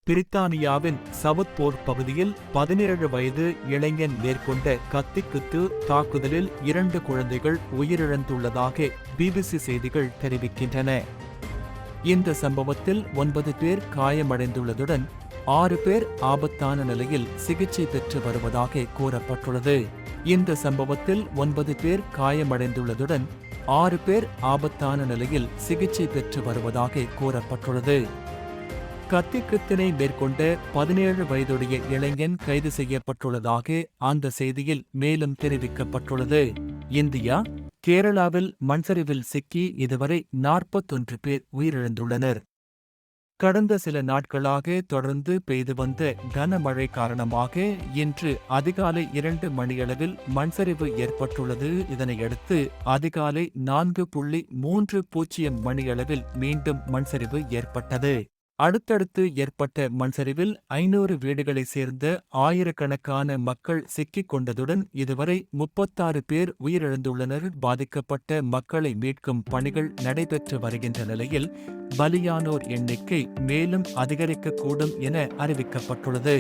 பிரித்தானியாவின் சவுத்போர்ட் பகுதியில் 17 வயது இளைஞன் மேற்கொண்ட கத்திக்குத்து தாக்குதலில் 2 குழந்தைகள் உயிரிழந்துள்ளதாக பிபிசி செய்திகள் தெரிவிக்கின்றன. இந்த சம்பவத்தில் 9 பேர் காயமடைந்துள்ளதுடன் 6 பேர் ஆபத்தான நிலையில் சிகிச்சை பெற்று வருவதாக கூறப்பட்டுள்ளது. இந்த சம்பவத்தில் 9 பேர் காயமடைந்துள்ளதுடன் 6 பேர் ஆபத்தான நிலையில் சிகிச்சை பெற்று வருவதாக கூறப்பட்டுள்ளது. கத்திக்குத்தினை மேற்கொண்ட 17 வயதுடைய இளைஞன் கைது செய்யப்பட்டுள்ளதாக அந்த செய்தியில் மேலும் தெரிவிக்கப்பட்டுள்ளது. இந்தியா, கேரளாவில் மண்சரிவில் சிக்கி இதுவரை 41 பேர் உயிரிழந்துள்ளனர். கடந்த சில நாட்களாக தொடர்ந்து பெய்து வந்த கனமழை காரணமாக இன்று அதிகாலை 2 மணியளவில் மண்சரிவு ஏற்பட்டுள்ளது. இதனையடுத்து அதிகாலை 4:30 மணியளவில் மீண்டும் மண்சரிவு ஏற்பட்டது. அடுத்தடுத்து ஏற்பட்ட மண்சரிவில் 500 வீடுகளைச் சேர்ந்த ஆயிரக்கணக்கான மக்கள் சிக்கிக் கொண்டதுடன் இதுவரை 36 பேர் உயிரிழந்துள்ளனர். பாதிக்கப்பட்ட மக்களை மீட்கும் பணிகள் நடைபெற்று வருகின்ற நிலையில் பலியானோர் எண்ணிக்கை மேலும் அதிகரிக்கக்கூடும் என அறிவிக்கப்பட்டுள்ளது.